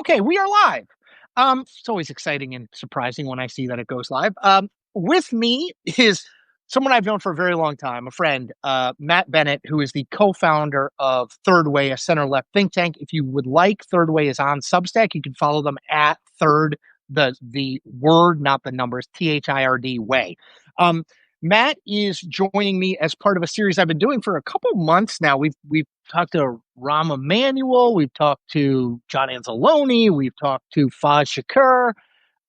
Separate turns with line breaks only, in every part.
Okay, we are live. It's always exciting and surprising when I see that it goes live. With me is someone I've known for a very long time, a friend, Matt Bennett, who is the co-founder of Third Way, a center-left think tank. If you would like, Third Way is on Substack. You can follow them at Third, the word, not the numbers, THIRD Way. Matt is joining me as part of a series I've been doing for a couple months now. We've talked to Rahm Emanuel, we've talked to John Anzalone, we've talked to Faz Shakur,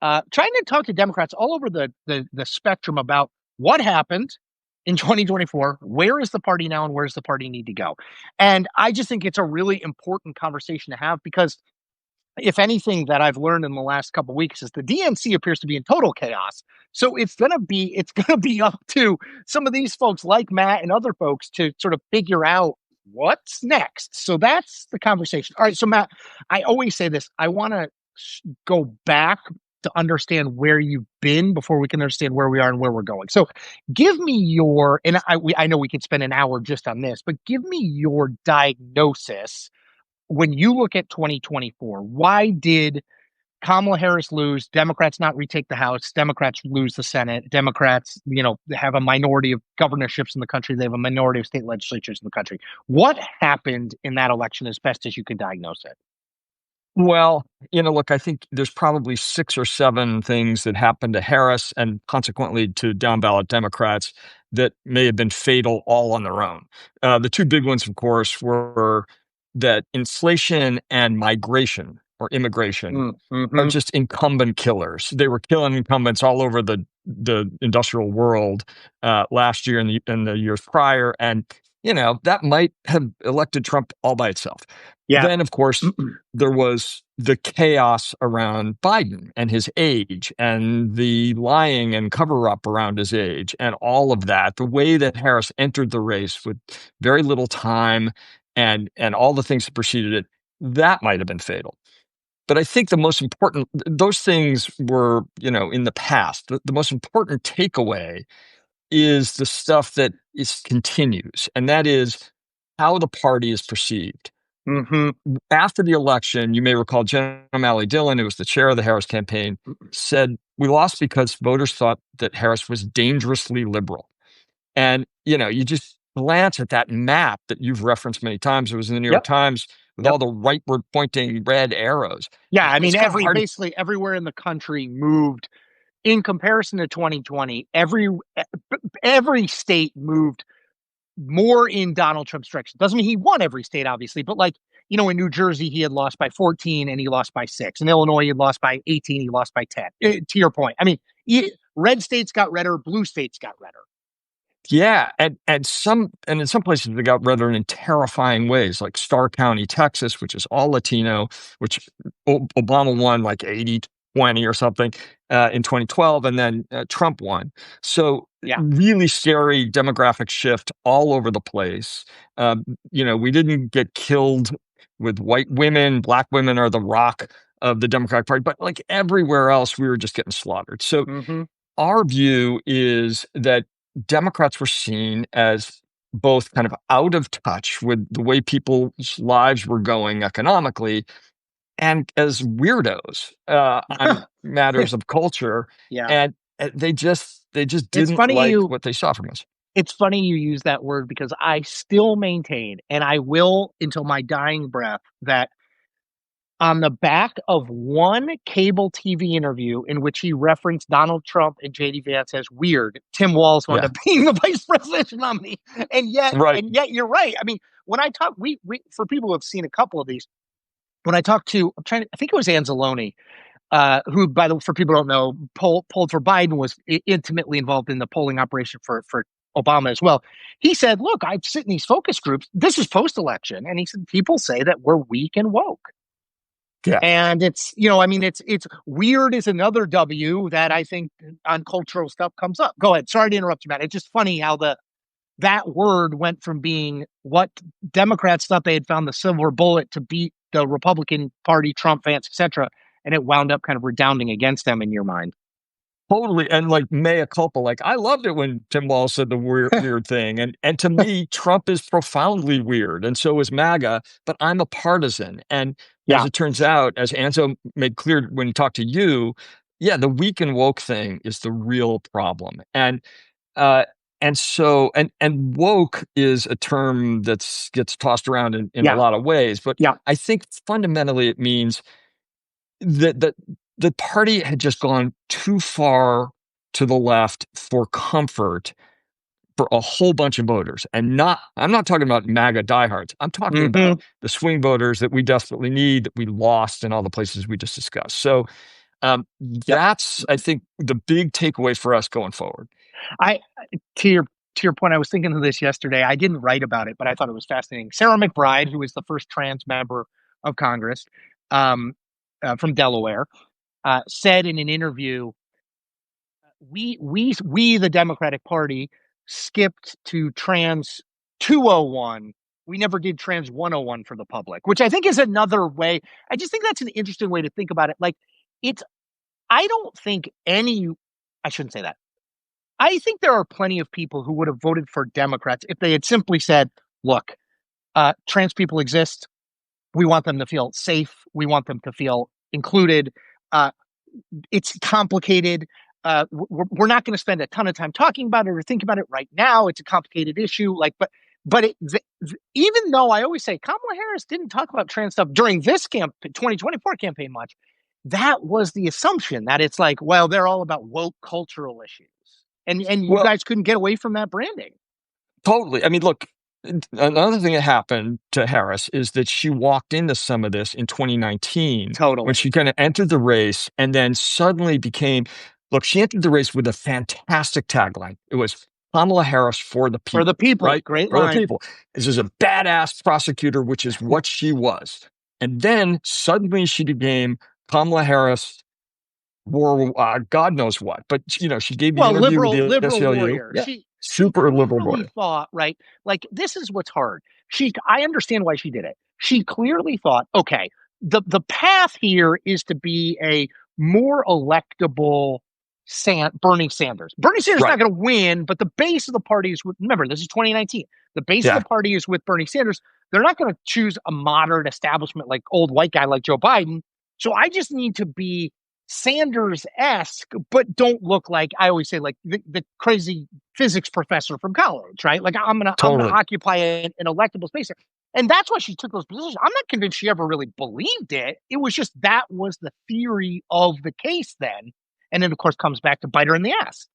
trying to talk to Democrats all over the spectrum about what happened in 2024, where is the party now, and where does the party need to go? And I just think it's a really important conversation to have because if anything that I've learned in the last couple of weeks is the DNC appears to be in total chaos. So it's gonna be up to some of these folks like Matt and other folks to sort of figure out what's next. So that's the conversation. All right. So Matt, I always say this. I want to go back to understand where you've been before we can understand where we are and where we're going. So give me your, and I know we could spend an hour just on this, but give me your diagnosis when you look at 2024. Why did Kamala Harris lose, Democrats not retake the House, Democrats lose the Senate, Democrats, have a minority of governorships in the country, they have a minority of state legislatures in the country? What happened in that election as best as you can diagnose it?
Well, look, I think there's probably 6 or 7 things that happened to Harris and consequently to down ballot Democrats that may have been fatal all on their own. The 2 big ones, of course, were that inflation and migration or immigration are just incumbent killers. They were killing incumbents all over the industrial world last year and the years prior. And, that might have elected Trump all by itself.
Yeah.
Then, of course, there was the chaos around Biden and his age and the lying and cover up around his age and all of that. The way that Harris entered the race with very little time and all the things that preceded it, that might have been fatal. But I think the most important, those things were, in the past. The most important takeaway is the stuff that continues, and that is how the party is perceived. After the election, you may recall Jen O'Malley Dillon, who was the chair of the Harris campaign, said, "We lost because voters thought that Harris was dangerously liberal." And, you just glance at that map that you've referenced many times. It was in the New York Times with all the rightward pointing red arrows.
Yeah, I mean, basically everywhere in the country moved in comparison to 2020. Every state moved more in Donald Trump's direction. Doesn't mean he won every state, obviously, but in New Jersey, he had lost by 14 and he lost by 6. In Illinois, he had lost by 18, he lost by 10. To your point, I mean, red states got redder, blue states got redder.
Yeah, and in some places they got redder in terrifying ways, like Starr County, Texas, which is all Latino, which Obama won like 80-20 or something in 2012, and then Trump won. So really scary demographic shift all over the place. We didn't get killed with white women. Black women are the rock of the Democratic Party, but like everywhere else, we were just getting slaughtered. So our view is that Democrats were seen as both kind of out of touch with the way people's lives were going economically and as weirdos on matters of culture. And they just didn't like what they saw from us.
It's funny you use that word because I still maintain, and I will until my dying breath, that on the back of one cable TV interview in which he referenced Donald Trump and JD Vance as weird, Tim Walz wound up being the vice presidential nominee. And yet you're right. I mean, when I talk, we for people who have seen a couple of these, when I talked to, I think it was Anzalone, who, for people who don't know, polled for Biden, was intimately involved in the polling operation for Obama as well. He said, look, I sit in these focus groups. This is post-election. And he said, people say that we're weak and woke.
Yeah.
And it's, it's weird is another W that I think on cultural stuff comes up. Go ahead. Sorry to interrupt you, Matt. It's just funny how that word went from being what Democrats thought they had found the silver bullet to beat the Republican Party, Trump, Vance, etc., and it wound up kind of redounding against them in your mind.
Totally. And like mea culpa, like I loved it when Tim Walz said the weird thing. And to me, Trump is profoundly weird. And so is MAGA, but I'm a partisan. And as
Yeah,
it turns out, as Anzo made clear when he talked to you, yeah, the weak and woke thing is the real problem. Uh and woke is a term that's gets tossed around in a
yeah,
lot of ways, but
yeah.
I think fundamentally it means that the party had just gone too far to the left for comfort for a whole bunch of voters. And not, I'm not talking about MAGA diehards. I'm talking about
Hmm.
the swing voters that we desperately need, that we lost in all the places we just discussed. So
Yep.
that's, I think, the big takeaway for us going forward.
I to your to your point, I was thinking of this yesterday. I didn't write about it, but I thought it was fascinating. Sarah McBride, who was the first trans member of Congress um, from Delaware, said in an interview, "We the Democratic Party skipped to trans 201. We never did trans 101 for the public," which I think is another way. I just think that's an interesting way to think about it. Like, it's I don't think any. I shouldn't say that. I think there are plenty of people who would have voted for Democrats if they had simply said, look, trans people exist. We want them to feel safe. We want them to feel included. Uh, it's complicated. We're not going to spend a ton of time talking about it or thinking about it right now. It's a complicated issue. Even though I always say Kamala Harris didn't talk about trans stuff during this 2024 campaign much, that was the assumption that it's like, well, they're all about woke cultural issues, and you
Well,
guys couldn't get away from that branding.
totally. I mean, look, another thing that happened to Harris is that she walked into some of this in 2019 when
Totally.
she kind of entered the race and then suddenly became, look, she entered the race with a fantastic tagline. It was Kamala Harris for the
For the
people,
people,
right?
great
For the
line.
people. This is a badass prosecutor, which is what she was. And then suddenly she became Kamala Harris or God knows what. But, she gave the
Well,
interview with
liberal
the
liberal
SLU.
warrior.
Yeah.
She
Super liberal
clearly
warrior.
thought, right? Like, this is what's hard. I understand why she did it. She clearly thought, okay, the path here is to be a more electable Bernie Sanders. Bernie Sanders is not
Right.
going to win, but the base of the party is with, remember, this is 2019. The base of
Yeah.
the party is with Bernie Sanders. They're not going to choose a moderate establishment like old white guy like Joe Biden. So I just need to be Sanders-esque, but don't look like, I always say, like the crazy physics professor from college, right? Like I'm gonna
Totally.
occupy an electable space here. And that's why she took those positions. I'm not convinced she ever really believed it. It was just that was the theory of the case then. And then of course comes back to bite her in the ass.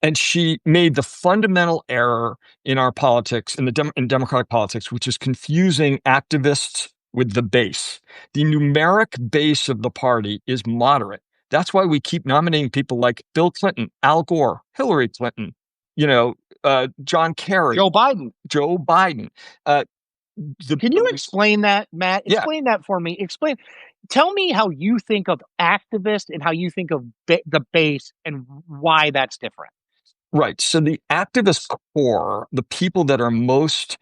And she made the fundamental error in our politics, in democratic politics, which is confusing activists with the base. The numeric base of the party is moderate. That's why we keep nominating people like Bill Clinton, Al Gore, Hillary Clinton, John Kerry,
Joe Biden.
Joe Biden. Uh,
Can you explain that, Matt?
yeah,
Explain that for me. Tell me how you think of activist and how you think of the base and why that's different.
right. So the activist core, the people that are most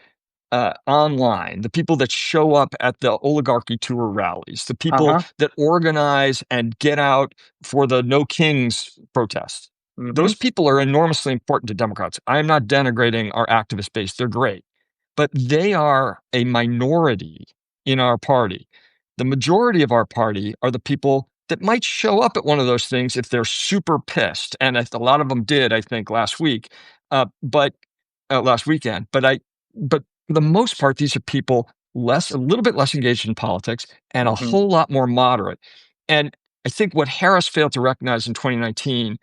online, the people that show up at the oligarchy tour rallies, the
Uh
people
huh.
that organize and get out for the No Kings protest.
Mm-hmm.
Those people are enormously important to Democrats. I am not denigrating our activist base. They're great, but they are a minority in our party. The majority of our party are the people that might show up at one of those things if they're super pissed. And a lot of them did, I think, last week, but last weekend. But for the most part, these are people a little bit less engaged in politics and a
Mm-hmm.
whole lot more moderate. And I think what Harris failed to recognize in 2019,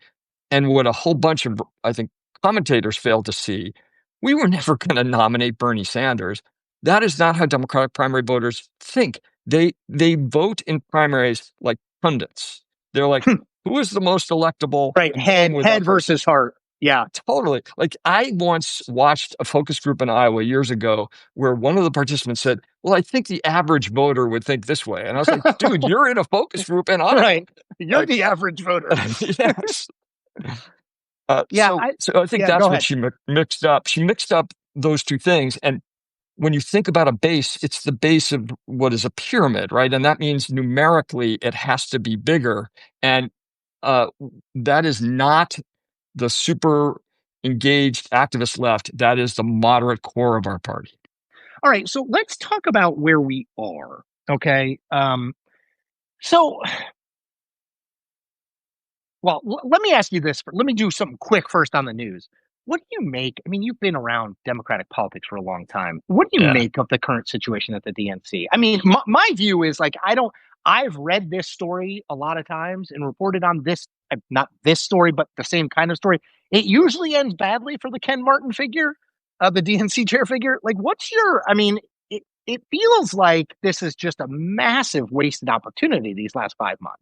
and what a whole bunch of, I think, commentators failed to see, we were never going to nominate Bernie Sanders. That is not how Democratic primary voters think. They vote in primaries like pundits. They're like, who is the most electable?
Right.
I'm going with that
Head
person.
versus heart. Yeah.
Totally. Like I once watched a focus group in Iowa years ago where one of the participants said, well, I think the average voter would think this way. And I was like, dude, you're in a focus group in Iowa.
Right. You're the average voter.
Yes.
Yeah.
So I think
Yeah. Go
that's what
ahead.
she mixed up. She mixed up those two things. And when you think about a base, it's the base of what is a pyramid, right? And that means numerically it has to be bigger. And uh, that is not the super engaged activist left. That is the moderate core of our party.
All right, so let's talk about where we are. Okay. So Well, let me ask you this. Let me do something quick first on the news. What do you make? I mean, you've been around Democratic politics for a long time. What do you
Yeah.
make of the current situation at the DNC? I mean, my view is like, I don't, I've read this story a lot of times and reported on this, not this story, but the same kind of story. It usually ends badly for the Ken Martin figure, the DNC chair figure. Like, what's your, I mean, it feels like this is just a massive wasted opportunity these last 5 months.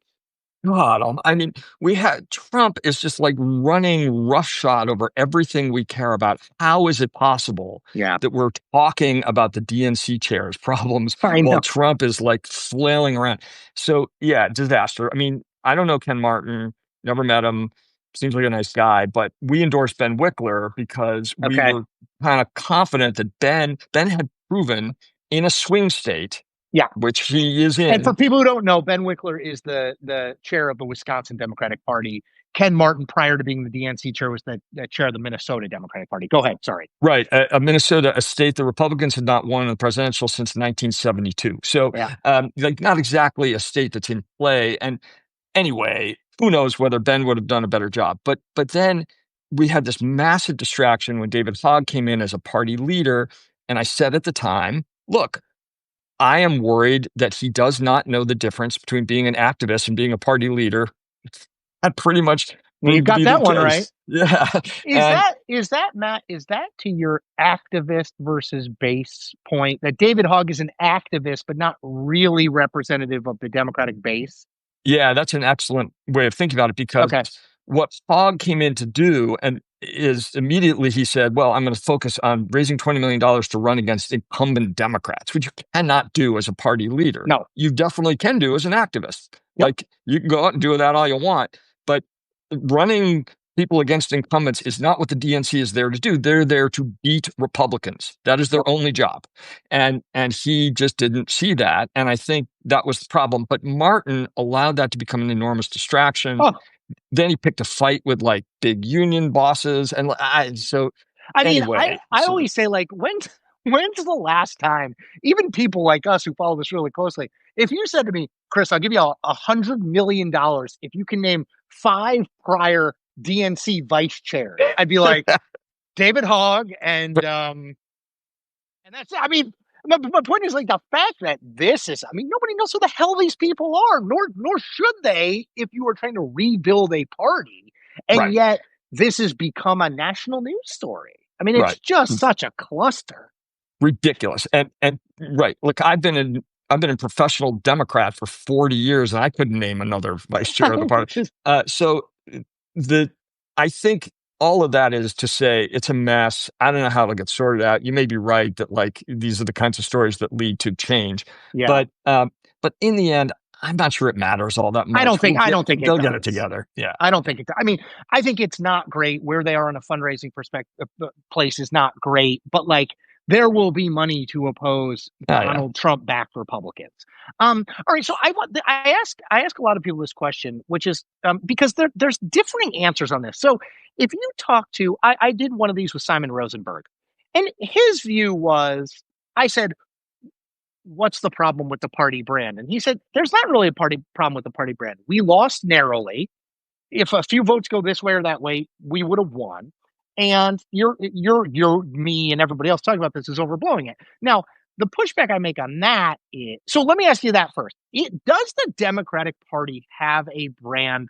God, I mean, we had Trump is just like running roughshod over everything we care about. How is it possible
Yeah,
that we're talking about the DNC chairs problems
I
while
know.
Trump is like flailing around? So, yeah, disaster. I mean, I don't know Ken Martin, never met him, seems like a nice guy, but we endorsed Ben Wickler because we
Okay.
were kind of confident that Ben had proven in a swing state,
Yeah.
which he is
And for
in.
people who don't know, Ben Wickler is the chair of the Wisconsin Democratic Party. Ken Martin, prior to being the DNC chair, was the chair of the Minnesota Democratic Party. Go ahead. Sorry.
Right, Minnesota, a state the Republicans had not won in the presidential since 1972. So,
Yeah.
like, not exactly a state that's in play. And anyway, who knows whether Ben would have done a better job. But then we had this massive distraction when David Hogg came in as a party leader, and I said at the time, "Look, I am worried that he does not know the difference between being an activist and being a party leader." That pretty much
Well, you
proved to
got
be the
that one right.
case. Yeah,
Is
and
that Matt? Is that to your activist versus base point that David Hogg is an activist, but not really representative of the Democratic base?
yeah, that's an excellent way of thinking about it because
Okay.
what Fogg came in to do and is immediately he said, well, I'm going to focus on raising $20 million dollars to run against incumbent Democrats, which you cannot do as a party leader.
No.
You definitely can do as an activist.
Yep.
Like you can go out and do that all you want, but running people against incumbents is not what the DNC is there to do. They're there to beat Republicans. That is
Yep.
their only job. And he just didn't see that. And I think that was the problem. But Martin allowed that to become an enormous distraction.
Oh,
Then he picked a fight with like big union bosses. And so
I mean, I
anyway,
I
so
always say like when's the last time even people like us who follow this really closely, if you said to me, Chris, I'll give you $100 million if you can name five prior DNC vice chairs, I'd be like David Hogg and that's it. I mean, my point is like the fact that this is, I mean, nobody knows who the hell these people are, nor should they if you are trying to rebuild a party. And
right,
yet this has become a national news story. I mean, it's
right.
just such a cluster.
Ridiculous. And right. Look, I've been a professional Democrat for 40 years and I couldn't name another vice chair of the party.
Just
So the I think all of that is to say it's a mess. I don't know how it'll get sorted out. You may be right that like these are the kinds of stories that lead to change.
yeah.
But in the end, I'm not sure it matters all that
I
much.
don't think I don't think it
They'll get it
does.
together. Yeah.
I don't think it. I mean, I think it's not great where they are in a fundraising perspective. Place is not great, but like there will be money to oppose
Oh yeah.
Donald Trump backed Republicans. All right, so I ask a lot of people this question, which is because there's differing answers on this. So if you talk to, I did one of these with Simon Rosenberg, and his view was, I said, what's the problem with the party brand? And he said, there's not really a party problem with the party brand. We lost narrowly. If a few votes go this way or that way, we would have won. And me and everybody else talking about this is overblowing it. Now, the pushback I make on that is, so let me ask you that first. Does the Democratic Party have a brand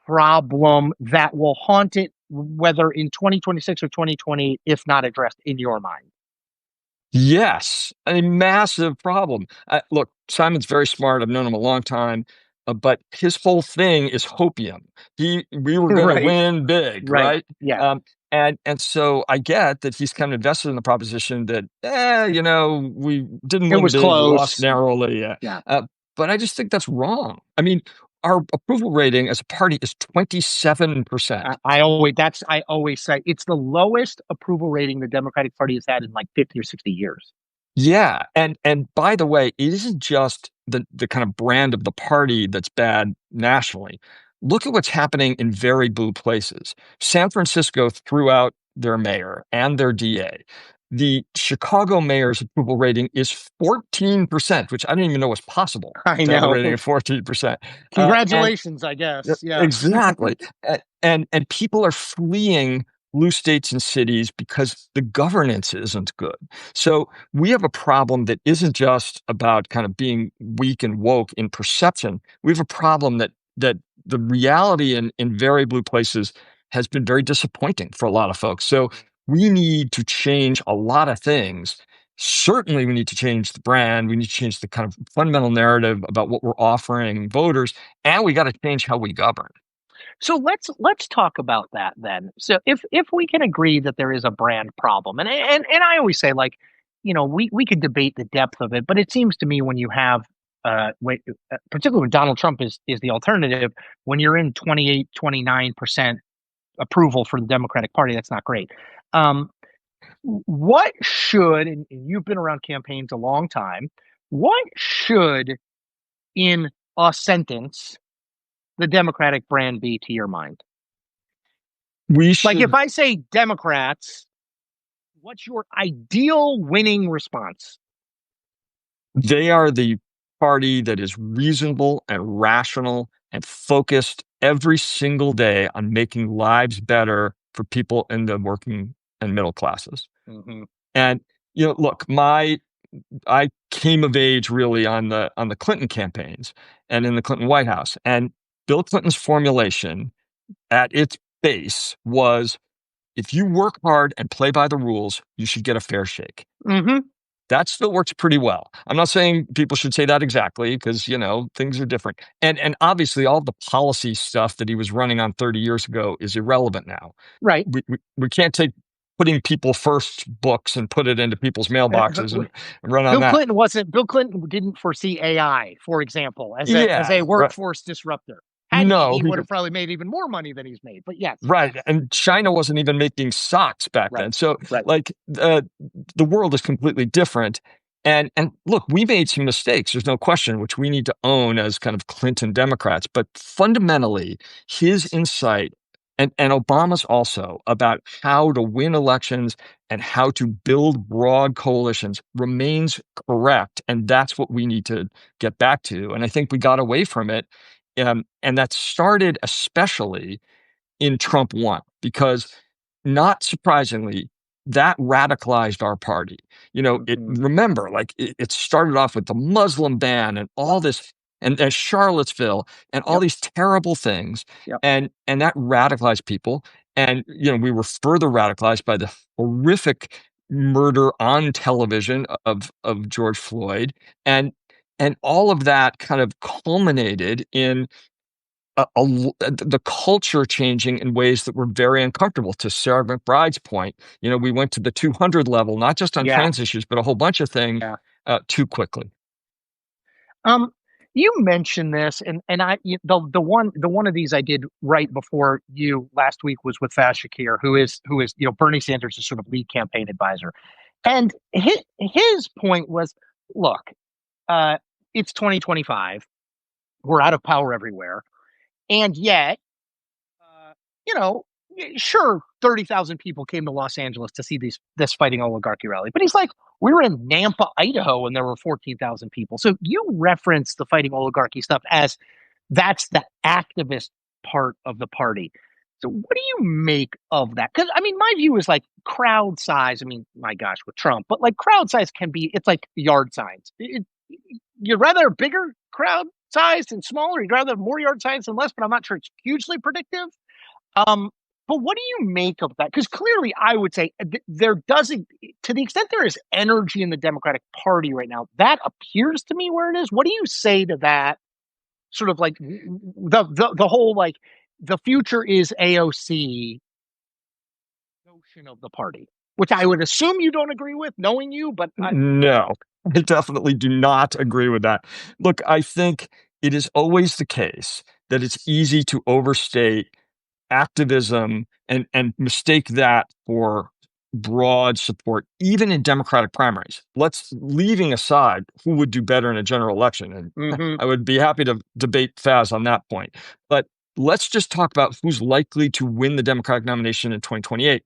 problem that will haunt it, whether in 2026 or 2020, if not addressed in your mind?
Yes, a massive problem. Look, Simon's very smart. I've known him a long time, but his whole thing is hopium. We were going to
Right,
win big,
right.
right?
Yeah.
And so I get that he's kind of invested in the proposition that, we didn't
It
win
was
big, we lost
close.
narrowly.
Yeah.
But I just think that's wrong. I mean, our approval rating as a party is 27%.
I always say it's the lowest approval rating the Democratic Party has had in like 50 or 60 years.
Yeah, and by the way, it isn't just the kind of brand of the party that's bad nationally. look at what's happening in very blue places. San Francisco threw out their mayor and their DA. The Chicago mayor's approval rating is 14%, which I didn't even know was possible
I
to have a
know.
rating of 14%. And
Congratulations, I guess. Yeah.
exactly. And people are fleeing blue states and cities because the governance isn't good. So we have a problem that isn't just about kind of being weak and woke in perception. We have a problem that the reality in very blue places has been very disappointing for a lot of folks. So we need to change a lot of things. Certainly, we need to change the brand. We need to change the kind of fundamental narrative about what we're offering voters, and we got to change how we govern.
So let's talk about that then. So if we can agree that there is a brand problem, and I always say, like, we could debate the depth of it, but it seems to me when you have particularly when Donald Trump is the alternative, when you're in 28, 29% approval for the Democratic Party, that's not great. Um, what should, and you've been around campaigns a long time, what should, in a sentence, the Democratic brand be to your mind?
We
Like, if
should
I say Democrats, what's your ideal winning response?
They are the party that is reasonable and rational and focused every single day on making lives better for people in the working and middle classes.
Hmm.
And look, I came of age really on the Clinton campaigns and in the Clinton White House. And Bill Clinton's formulation at its base was, if you work hard and play by the rules, you should get a fair shake.
Hmm.
That still works pretty well. I'm not saying people should say that exactly because, things are different. And obviously all the policy stuff that he was running on 30 years ago is irrelevant now.
Right.
We can't take putting people first books and put it into people's mailboxes and run on that.
Bill Clinton didn't foresee AI, for example, as a
Yeah, right.
workforte disruptor. Had
No,
he would have probably made even more money than he's made. But yes.
right. And China wasn't even making socks back
Right.
then. So
Right.
like the world is completely different. And look, we made some mistakes. There's no question, which we need to own as kind of Clinton Democrats. But fundamentally, his insight and Obama's also about how to win elections and how to build broad coalitions remains correct. And that's what we need to get back to. And I think we got away from it. And that started especially in Trump 1, because not surprisingly, that radicalized our party.
Hmm.
Remember, like it started off with the Muslim ban and all this, and Charlottesville and all
Yep.
these terrible things,
Yep.
and that radicalized people. And we were further radicalized by the horrific murder on television of George Floyd, and all of that kind of culminated in the culture changing in ways that were very uncomfortable. To Sarah McBride's point, we went to the 200 level, not just on
Yeah.
trans issues, but a whole bunch of things
Yeah.
too quickly.
Um, you mentioned this, and the one of these I did right before you last week was with Faz Shakir, who is Bernie Sanders' sort of lead campaign advisor, and his point was, look, uh, it's 2025, we're out of power everywhere, and yet, uh, you know, sure, 30,000 people came to Los Angeles to see this fighting oligarchy rally. But he's like, we were in Nampa, Idaho, and there were 14,000 people. So you reference the fighting oligarchy stuff as that's the activist part of the party. So what do you make of that? Because I mean, my view is like crowd size. I mean, my gosh, with Trump, but like crowd size can be, it's like yard signs. You'd rather a bigger crowd size than smaller. You'd rather have more yard signs than less, but I'm not sure it's hugely predictive. Um, but what do you make of that? Because clearly, I would say there doesn't, to the extent there is energy in the Democratic Party right now, that appears to me where it is. What do you say to that? Sort of like the whole like the future is AOC notion of the party, which I would assume you don't agree with, knowing you, but
No, I definitely do not agree with that. Look, I think it is always the case that it's easy to overstate activism and mistake that for broad support, even in Democratic primaries. Let's leaving aside who would do better in a general election, and
mhm.
I would be happy to debate Faz on that point. But let's just talk about who's likely to win the Democratic nomination in 2028.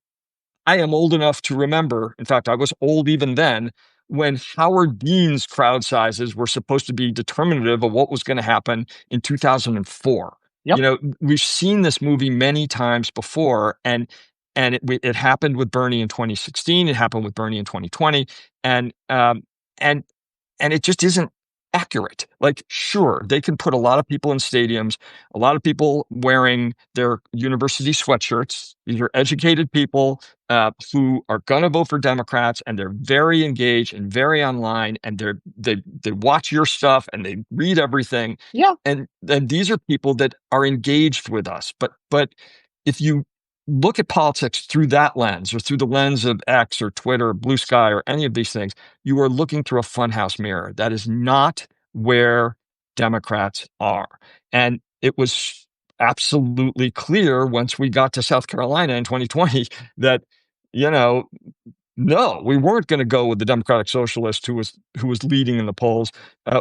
I am old enough to remember, in fact, I was old even then, when Howard Dean's crowd sizes were supposed to be determinative of what was going to happen in 2004.
Yep.
We've seen this movie many times before, and it happened with Bernie in 2016. It happened with Bernie in 2020, and and and it just isn't accurate. Like, sure, they can put a lot of people in stadiums, a lot of people wearing their university sweatshirts. These are educated people who are going to vote for Democrats, and they're very engaged and very online, and they watch your stuff and they read everything.
Yeah.
And these are people that are engaged with us. But if you look at politics through that lens, or through the lens of X or Twitter or Blue Sky or any of these things, you are looking through a funhouse mirror. That is not where Democrats are. And it was absolutely clear once we got to South Carolina in 2020 that, you know, no, we weren't going to go with the Democratic Socialist who was leading in the polls.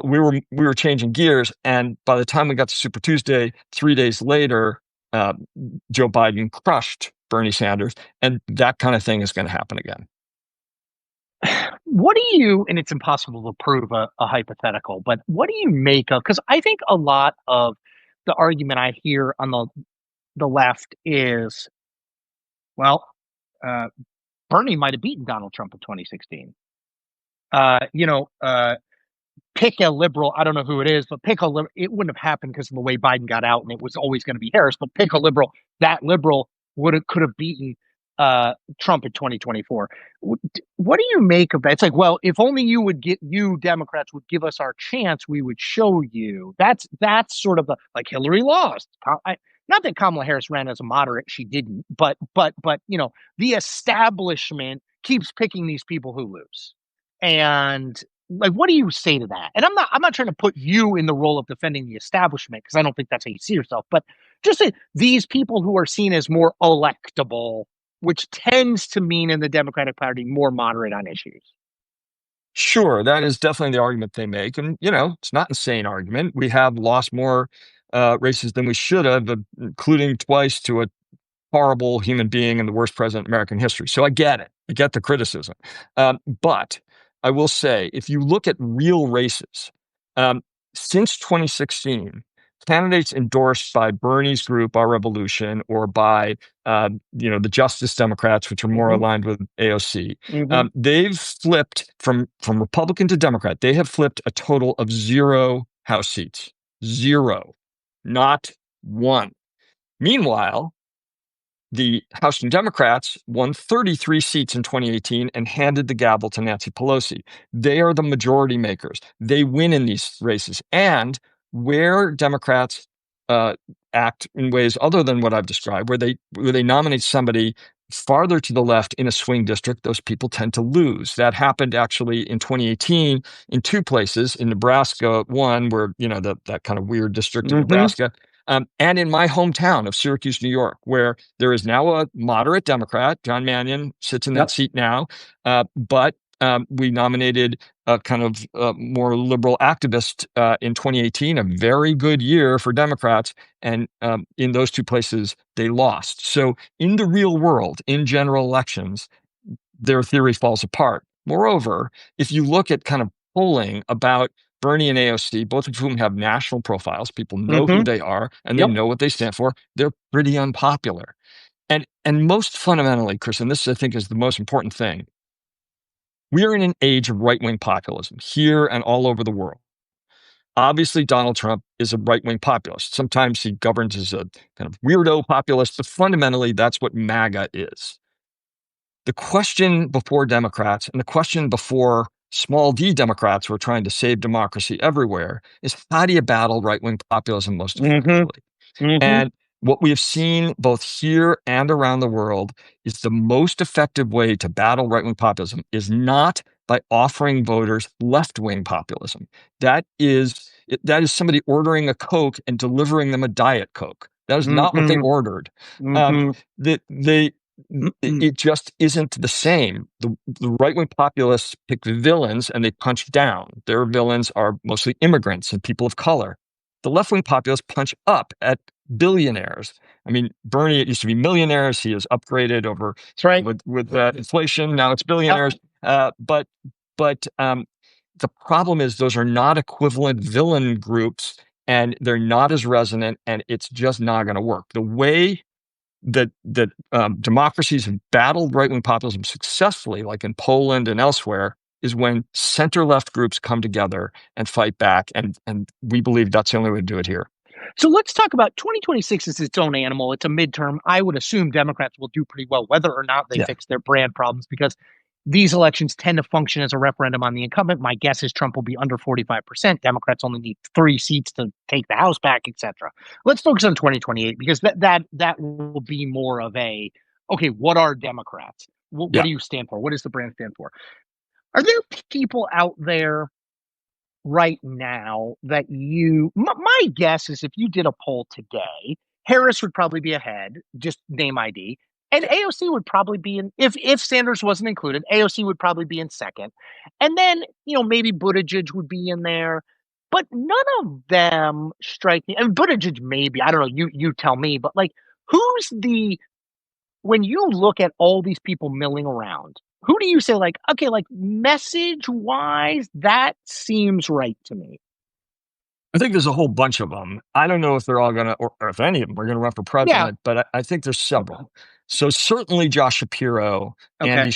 We were changing gears, and by the time we got to Super Tuesday, 3 days later, uh, Joe Biden crushed Bernie Sanders, and that kind of thing is going to happen again.
What do you, and it's impossible to prove a hypothetical, but what do you make of, because I think a lot of the argument I hear on the left is, well, uh, Bernie might have beaten Donald Trump in 2016. You know, pick a liberal. I don't know who it is, but pick a liberal. It wouldn't have happened because of the way Biden got out, and it was always going to be Harris. But pick a liberal. That liberal could have beaten Trump in 2024. What do you make of that? It's like, well, if only you Democrats would give us our chance, we would show you. That's sort of the, like, Hillary lost. Not that Kamala Harris ran as a moderate, she didn't, but the establishment keeps picking these people who lose. And, like, what do you say to that? And I'm not trying to put you in the role of defending the establishment, because I don't think that's how you see yourself, but just say these people who are seen as more electable, which tends to mean in the Democratic Party more moderate on issues.
Sure, that is definitely the argument they make, and it's not an insane argument. We have lost more races than we should have, including twice to a horrible human being and the worst president in American history. So I get it. I get the criticism. But I will say, if you look at real races, um, since 2016, candidates endorsed by Bernie's group, Our Revolution, or by the Justice Democrats, which are more
Mm-hmm.
aligned with AOC,
Mm-hmm.
they've flipped from Republican to Democrat. They have flipped a total of 0 House seats. 0. Not one. Meanwhile, the House Democrats won 33 seats in 2018 and handed the gavel to Nancy Pelosi. They are the majority makers. They win in these races. And where Democrats act in ways other than what I've described, where they nominate somebody farther to the left in a swing district, those people tend to lose. That happened actually in 2018 in 2 places. In Nebraska, one where that kind of weird district of
Mm-hmm.
Nebraska, and in my hometown of Syracuse, New York, where there is now a moderate Democrat. John Mannion sits in that
Yep.
seat now, but we nominated a kind of more liberal activist in 2018, a very good year for Democrats. And in those 2 places, they lost. So in the real world, in general elections, their theory falls apart. Moreover, if you look at kind of polling about Bernie and AOC, both of whom have national profiles, people know who
Mm-hmm.
they are and they
Yep.
know what they stand for, they're pretty unpopular. And most fundamentally, Chris, and this I think is the most important thing, we are in an age of right-wing populism here and all over the world. Obviously, Donald Trump is a right-wing populist. Sometimes he governs as a kind of weirdo populist, but fundamentally, that's what MAGA is. The question before Democrats and the question before small d Democrats who are trying to save democracy everywhere is, how do you battle right-wing populism most
Mm-hmm.
effectively?
Mm-hmm.
And what we have seen both here and around the world is the most effective way to battle right-wing populism is not by offering voters left-wing populism. That is somebody ordering a Coke and delivering them a Diet Coke. That is not what they
Mm-hmm.
ordered. Um,
Mm-hmm.
that they it just isn't the same. The right-wing populists pick villains and they punch down. Their villains are mostly immigrants and people of color. the left-wing populists punch up at billionaires. I mean, Bernie, it used to be millionaires. He has upgraded over
That's right.
with inflation. Now it's
Yep.
billionaires. But the problem is those are not equivalent villain groups, and they're not as resonant, and it's just not going to work. The way that democracies have battled right-wing populism successfully, like in Poland and elsewhere, is when center-left groups come together and fight back, and we believe that's the only way to do it here.
So let's talk about 2026 is its own animal. It's a midterm. I would assume Democrats will do pretty well, whether or not they
Yeah.
fix their brand problems, because these elections tend to function as a referendum on the incumbent. My guess is Trump will be under 45%. Democrats only need 3 seats to take the House back, etc. Let's focus on 2028, because that will be more of a, okay, what are Democrats? What
Yeah.
do you stand for? What does the brand stand for? Are there people out there right now that my guess is if you did a poll today, Harris would probably be ahead, just name ID. And AOC would probably be in, if Sanders wasn't included, AOC would probably be in second. And then, maybe Buttigieg would be in there. But none of them strike me. I mean, Buttigieg maybe, I don't know, you tell me, but like, who's the when you look at all these people milling around, who do you say, like, okay, like message wise, that seems right to me?
I think there's a whole bunch of them. I don't know if they're all going to, or if any of them are going to run for
Yeah.
president, but I think there's several. So certainly Josh Shapiro,
Okay.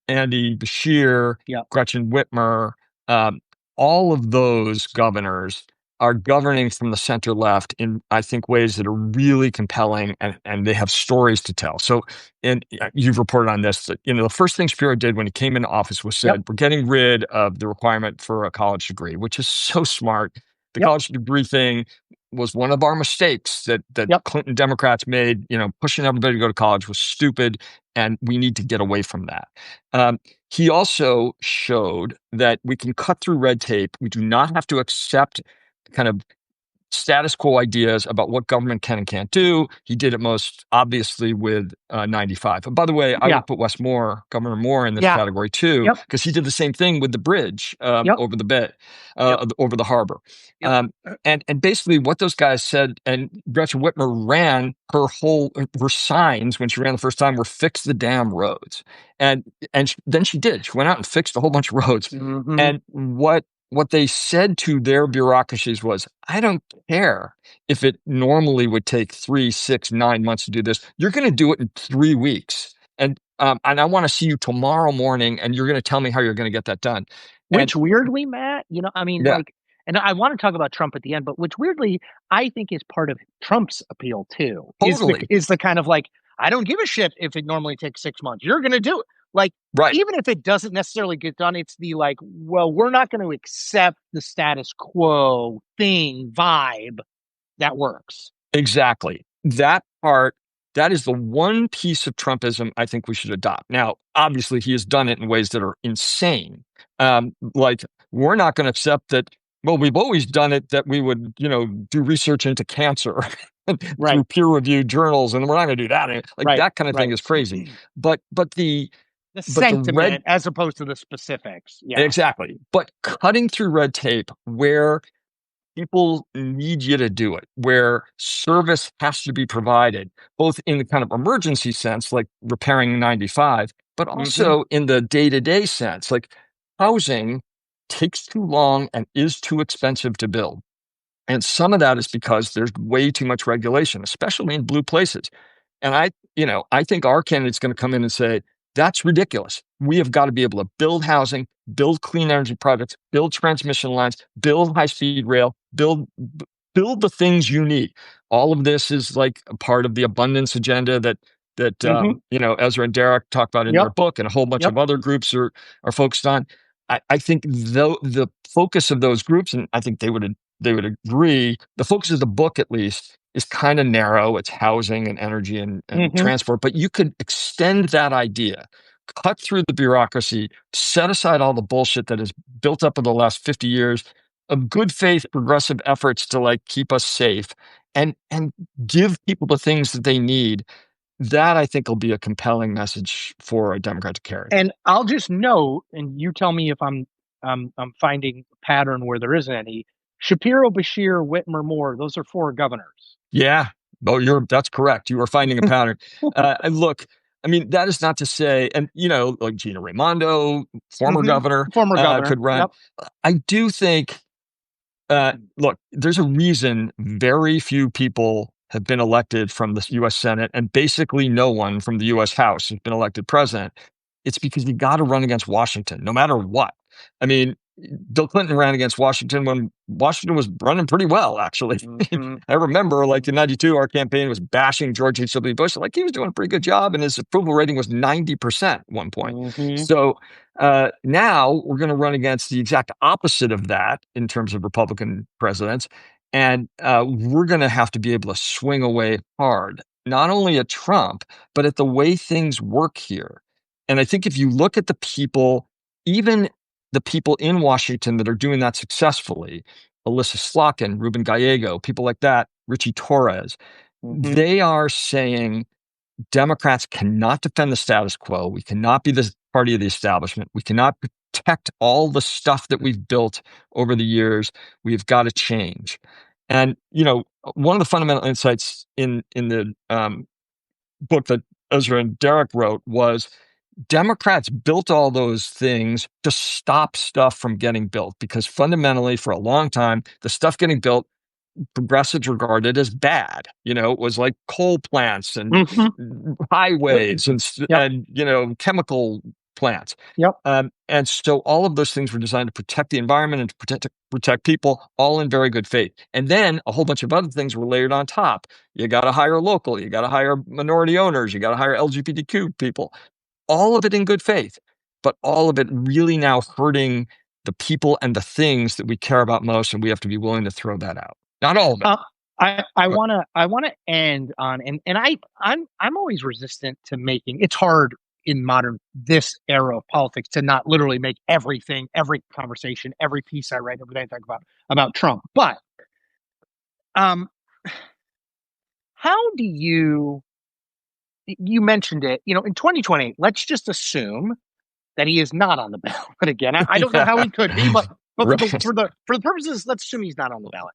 Andy Bashir,
Yeah.
Gretchen Whitmer, um, all of those governors are governing from the center left in, I think, ways that are really compelling, and they have stories to tell. So, and you've reported on this, that, the first thing Shapiro did when he came into office was said, we're getting rid of the requirement for a college degree, which is so smart. The
Yep.
college degree thing was one of our mistakes that Clinton Democrats made. Pushing everybody to go to college was stupid, and we need to get away from that. He also showed that we can cut through red tape. We do not have to accept kind of status quo ideas about what government can and can't do. He did it most obviously with 95. And by the way, I would put Governor Moore in this category too, because he did the same thing with the bridge over the bay, over the harbor. And basically what those guys said, and Gretchen Whitmer ran her signs when she ran the first time were fix the damn roads. And then she did. She went out and fixed a whole bunch of roads.
Mm-hmm.
And what they said to their bureaucracies was, I don't care if it normally would take 3, 6, 9 months to do this. You're going to do it in 3 weeks. And I want to see you tomorrow morning, and you're going to tell me how you're going to get that done.
Which weirdly, Matt, like, and I want to talk about Trump at the end, but which weirdly, I think is part of Trump's appeal too.
Totally.
Is the kind of like, I don't give a shit if it normally takes 6 months. You're going to do it. Like, even if it doesn't necessarily get done, it's the like, well, we're not going to accept the status quo thing vibe that works.
Exactly. That part, that is the one piece of Trumpism I think we should adopt. Now, obviously, he has done it in ways that are insane. Like, we're not going to accept that. Well, we've always done it that we would, do research into cancer through peer-reviewed journals, and we're not going to do that. Like that kind of thing is crazy. But the
sentiment as opposed to the specifics. Yeah,
exactly. But cutting through red tape where people need you to do it, where service has to be provided, both in the kind of emergency sense, like repairing 95, but also in the day-to-day sense, like housing takes too long and is too expensive to build. And some of that is because there's way too much regulation, especially in blue places. And I think our candidate's going to come in and say, that's ridiculous. We have got to be able to build housing, build clean energy projects, build transmission lines, build high-speed rail, build the things you need. All of this is like a part of the abundance agenda that Ezra and Derek talk about in their book, and a whole bunch of other groups are focused on. I think the focus of those groups, and I think they would agree, the focus of the book at least is kind of narrow. It's housing and energy and transport, but you could extend that idea, cut through the bureaucracy, set aside all the bullshit that has built up in the last 50 years of good faith progressive efforts to like keep us safe, and give people the things that they need. That I think will be a compelling message for a Democrat to carry.
And I'll just note, and you tell me if I'm finding a pattern where there isn't any. Shapiro, Bashir, Whitmer, Moore. Those are four governors.
Yeah. Oh, that's correct. You are finding a pattern. And look, I mean, that is not to say, and like Gina Raimondo, former governor,
Former governor.
could run.
Yep.
I do think, look, there's a reason very few people have been elected from the U.S. Senate, and basically no one from the U.S. House has been elected president. It's because you got to run against Washington, no matter what. I mean, Bill Clinton ran against Washington when Washington was running pretty well, actually.
Mm-hmm.
I remember, like in '92, our campaign was bashing George H.W. Bush. Like he was doing a pretty good job, and his approval rating was 90% at one point.
Mm-hmm.
So now we're going to run against the exact opposite of that in terms of Republican presidents. And we're going to have to be able to swing away hard, not only at Trump, but at the way things work here. And I think if you look at the people, even the people in Washington that are doing that successfully, Alyssa Slotkin, Ruben Gallego, people like that, Richie Torres,
Mm-hmm.
they are saying Democrats cannot defend the status quo. We cannot be the party of the establishment. We cannot protect all the stuff that we've built over the years. We've got to change. And, one of the fundamental insights in the book that Ezra and Derek wrote was Democrats built all those things to stop stuff from getting built because fundamentally, for a long time, the stuff getting built, progressives regarded as bad. It was like coal plants and
Mm-hmm.
highways
Yep.
and chemical plants.
Yep.
And so all of those things were designed to protect the environment and to protect people, all in very good faith. And then a whole bunch of other things were layered on top. You got to hire local, you got to hire minority owners, you got to hire LGBTQ people, all of it in good faith, but all of it really now hurting the people and the things that we care about most. And we have to be willing to throw that out. Not all of it.
I
But
want to end on and I'm always resistant to making it's hard in modern this era of politics to not literally make everything, every conversation, every piece I write, everything I talk about Trump. But um, how do you mentioned it? In 2020, let's just assume that he is not on the ballot again. I don't know how he could be, but for the
right.
for the purposes, let's assume he's not on the ballot.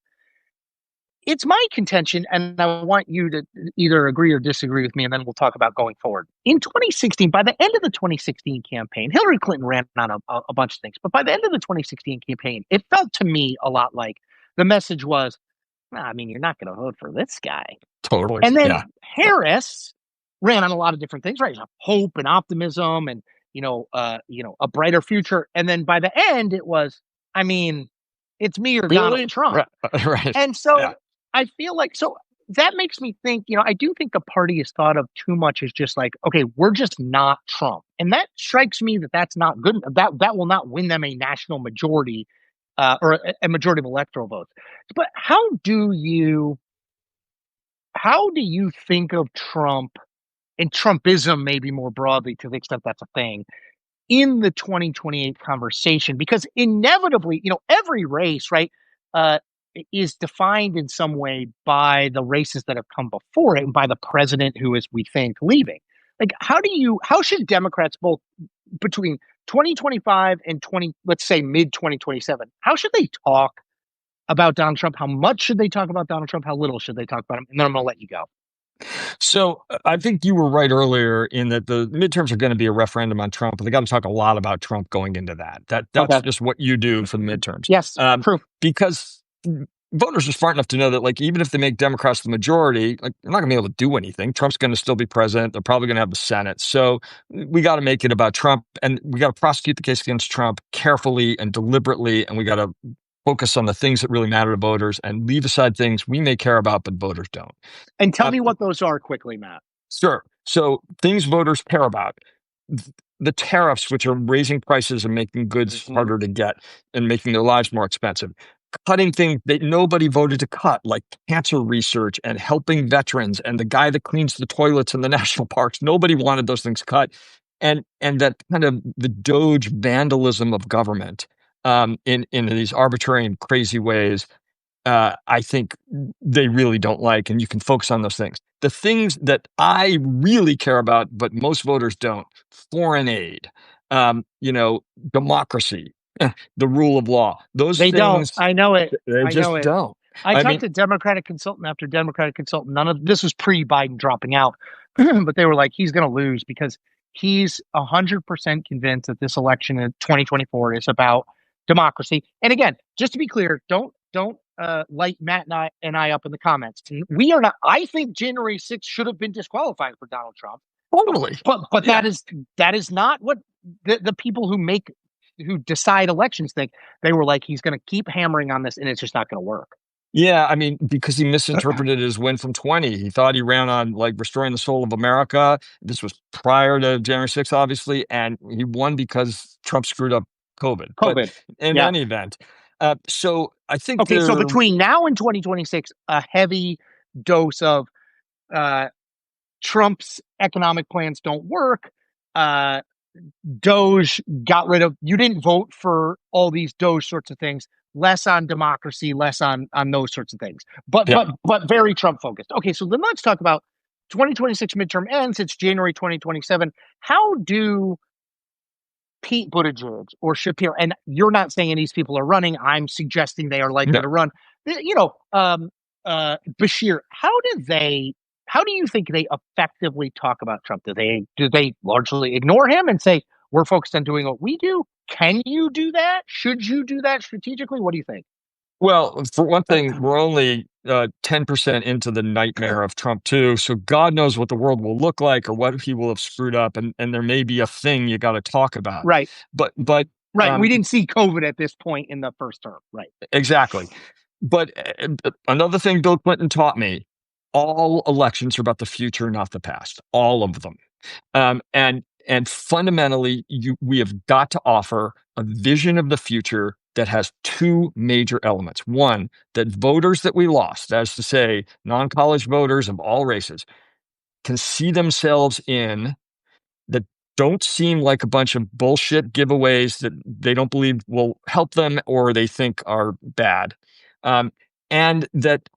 It's my contention, and I want you to either agree or disagree with me, and then we'll talk about going forward. In 2016, by the end of the 2016 campaign, Hillary Clinton ran on a bunch of things, but by the end of the 2016 campaign, it felt to me a lot like the message was, I mean, you're not going to vote for this guy.
Totally.
And then
Yeah.
Harris ran on a lot of different things, right? Hope and optimism and, a brighter future. And then by the end, it was, I mean, it's me or Donald
Really?
Trump.
Right.
And
Yeah.
so I feel like that makes me think, I do think the party is thought of too much as just like, okay, we're just not Trump. And that strikes me that's not good. That will not win them a national majority or a majority of electoral votes. But how do you think of Trump and Trumpism maybe more broadly to the extent that's a thing in the 2028 conversation? Because inevitably, every race, right, is defined in some way by the races that have come before it and by the president who is, we think, leaving. Like, how should Democrats both between 2025 and let's say mid 2027, how should they talk about Donald Trump? How much should they talk about Donald Trump? How little should they talk about him? And then I'm going to let you go.
So I think you were right earlier in that the midterms are going to be a referendum on Trump, but they got to talk a lot about Trump going into that. That's
Okay.
just what you do for the midterms.
Yes. True.
Because voters are smart enough to know that, like, even if they make Democrats the majority, like, they're not going to be able to do anything. Trump's going to still be president. They're probably going to have the Senate. So we got to make it about Trump, and we got to prosecute the case against Trump carefully and deliberately, and we got to focus on the things that really matter to voters and leave aside things we may care about, but voters don't.
And tell me what those are quickly, Matt.
Sure. So things voters care about. The tariffs, which are raising prices and making goods harder to get and making their lives more expensive. Cutting things that nobody voted to cut, like cancer research and helping veterans and the guy that cleans the toilets in the national parks. Nobody wanted those things cut. And that kind of the Doge vandalism of government in these arbitrary and crazy ways, I think they really don't like, and you can focus on those things. The things that I really care about, but most voters don't: foreign aid, democracy, the rule of law. Those
They don't.
things,
I know it.
they
I know
just
it.
don't.
I
I
talked
mean,
to Democratic consultant after Democratic consultant. None of this was pre-Biden dropping out, but they were like, he's going to lose because he's 100% convinced that this election in 2024 is about democracy. And again, just to be clear, don't light Matt and I up in the comments. We are not. I think January 6th should have been disqualifying for Donald Trump,
totally.
but
Yeah.
that is not what the people who decide elections think. They were like, he's going to keep hammering on this, and it's just not going to work.
Yeah, I mean, because he misinterpreted his win from 20. He thought he ran on like restoring the soul of America. This was prior to January 6th, obviously, and he won because Trump screwed up COVID. But
COVID.
in
Yeah.
any event, so I think
Okay. So
there,
between now and 2026, a heavy dose of uh, Trump's economic plans don't work. Uh, Doge got rid of. You didn't vote for all these Doge sorts of things. Less on democracy, less on those sorts of things. But
yeah.
but but very Trump focused. Okay, so then let's talk about 2026 midterm ends. It's January 2027. How do Pete Buttigieg or Shapiro, and you're not saying these people are running. I'm suggesting they are likely
No.
to run. Bashir. How do you think they effectively talk about Trump? Do they largely ignore him and say we're focused on doing what we do? Can you do that? Should you do that strategically? What do you think?
Well, for one thing, we're only 10% into the nightmare of Trump too. So God knows what the world will look like or what he will have screwed up, and there may be a thing you got to talk about.
Right,
But
right. We
um,
didn't see COVID at this point in the first term. Right.
exactly. But another thing Bill Clinton taught me: all elections are about the future, not the past. All of them. And fundamentally, we have got to offer a vision of the future that has two major elements. One, that voters that we lost, that is to say, non-college voters of all races, can see themselves in, that don't seem like a bunch of bullshit giveaways that they don't believe will help them or they think are bad, um, and that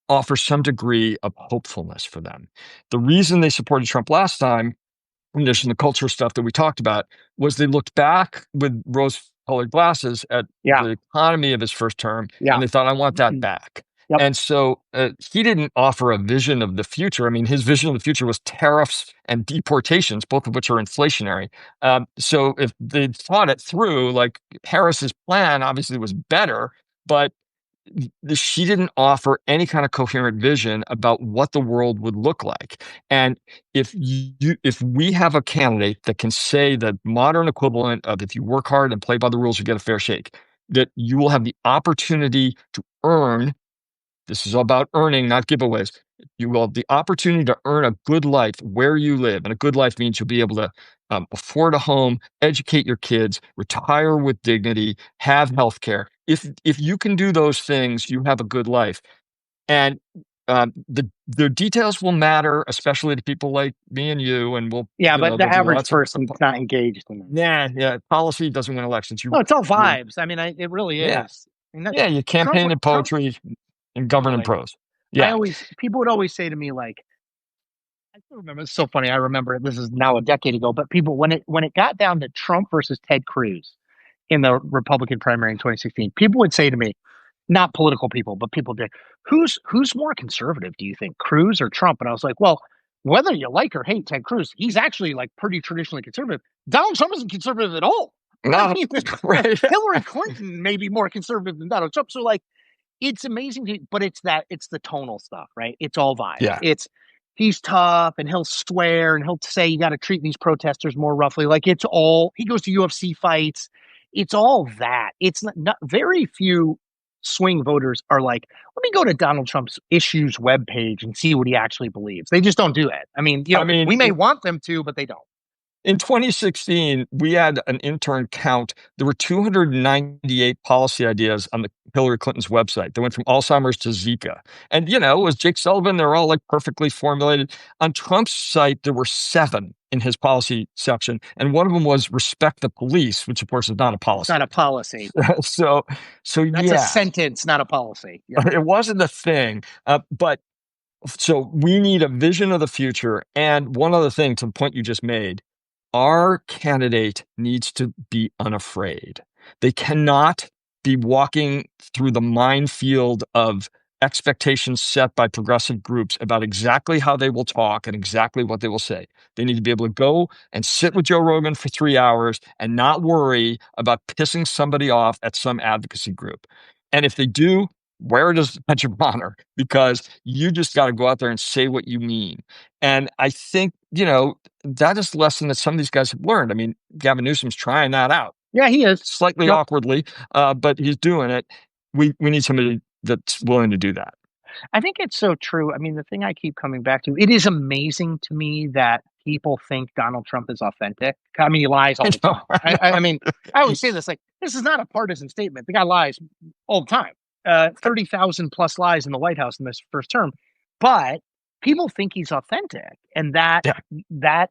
offer some degree of hopefulness for them. The reason they supported Trump last time, in addition to the culture stuff that we talked about, was they looked back with rose-colored glasses at
Yeah.
the economy of his first term,
Yeah.
and they thought, "I want that back."
Yep.
And so he didn't offer a vision of the future. I mean, his vision of the future was tariffs and deportations, both of which are inflationary. So if they thought it through, like Harris's plan obviously was better, but she didn't offer any kind of coherent vision about what the world would look like. And if we have a candidate that can say the modern equivalent of, if you work hard and play by the rules, you get a fair shake, that you will have the opportunity to earn. This is about earning, not giveaways. You will have the opportunity to earn a good life where you live. And a good life means you'll be able to afford a home, educate your kids, retire with dignity, have health care. If you can do those things, you have a good life. And the details will matter, especially to people like me and you. And
Yeah, but the
there'll be
average
lots of,
person's not engaged in that.
yeah, policy doesn't win elections.
No, it's all
You
vibes. I mean, it really
yeah,
is. I mean, that
yeah, you
Trump,
campaign in
Trump,
poetry and govern in
totally.
prose. Yeah.
People would always say to me, like, I still remember. It's so funny. I remember this is now a decade ago, but people when it got down to Trump versus Ted Cruz in the Republican primary in 2016, people would say to me, not political people, but people did, who's more conservative? Do you think Cruz or Trump? And I was like, well, whether you like or hate Ted Cruz, he's actually like pretty traditionally conservative. Donald Trump isn't conservative at all. I
No,
mean,
right.
Hillary Clinton may be more conservative than Donald Trump. So like it's amazing but it's the tonal stuff, right? It's all vibes.
Yeah.
It's he's tough and he'll swear and he'll say you got to treat these protesters more roughly. Like it's all he goes to UFC fights. It's all that. It's not very few swing voters are like, let me go to Donald Trump's issues webpage and see what he actually believes. They just don't do it. I mean,
I mean,
we may want them to, but they don't.
in 2016, we had an intern count. There were 298 policy ideas on the Hillary Clinton's website. They went from Alzheimer's to Zika. And, it was Jake Sullivan. They're all like perfectly formulated. On Trump's site, there were 7 in his policy section. And one of them was respect the police, which of course is not a
It's
policy.
not a policy.
so,
That's a
yeah,
sentence, not a policy. Yeah.
it wasn't a thing. But so we need a vision of the future. And one other thing to the point you just made, our candidate needs to be unafraid. They cannot be walking through the minefield of expectations set by progressive groups about exactly how they will talk and exactly what they will say. They need to be able to go and sit with Joe Rogan for 3 hours and not worry about pissing somebody off at some advocacy group. And if they do, wear it as a badge of honor, because you just got to go out there and say what you mean. And I think, that is the lesson that some of these guys have learned. I mean, Gavin Newsom's trying that out
Yeah, he is.
slightly
Yep.
awkwardly, but he's doing it. We need somebody that's willing to do that.
I think it's so true. I mean, the thing I keep coming back to, it is amazing to me that people think Donald Trump is authentic. I mean, he lies all
I
the
know,
time.
I
I
know.
mean, I always say this, like, this is not a partisan statement. The guy lies all the time. 30,000 plus lies in the White House in this first term. But people think he's authentic. And
Yeah,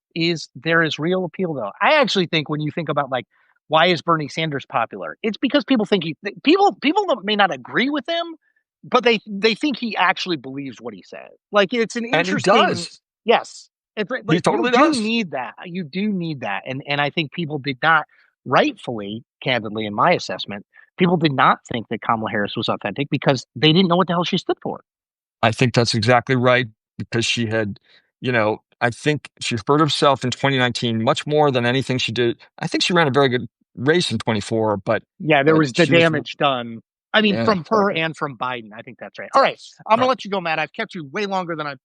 there is real appeal, though. I actually think when you think about, like, why is Bernie Sanders popular? It's because people think people that may not agree with him, but they think he actually believes what he says. Like, it's an
and he
interesting.
does.
Yes. It's
He
like you
totally
do
does.
need that. You do need that. And I think people did not, rightfully, candidly, in my assessment, people did not think that Kamala Harris was authentic because they didn't know what the hell she stood for.
I think that's exactly right, because she had, I think she hurt herself in 2019 much more than anything she did. I think she ran a very good race in 24, but
Yeah, there was the
she was,
damage done. I mean,
yeah.
from her and from Biden. I think that's right. All right, I'm gonna
Right.
let you go, Matt. I've kept you way longer than I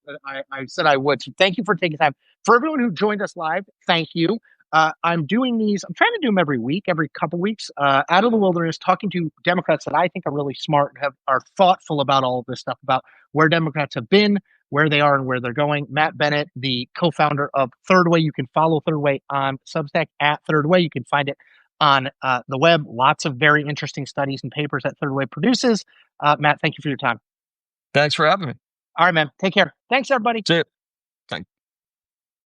said I would. So thank you for taking time. For everyone who joined us live, thank you. I'm doing these. I'm trying to do them every week, every couple weeks. Out of the wilderness, talking to Democrats that I think are really smart and are thoughtful about all of this stuff, about where Democrats have been, where they are, and where they're going. Matt Bennett, the co-founder of Third Way. You can follow Third Way on Substack at Third Way. You can find it on the web. Lots of very interesting studies and papers that Third Way produces. Matt, thank you for your time.
Thanks for having me.
All right, man. Take care. Thanks, everybody.
See you.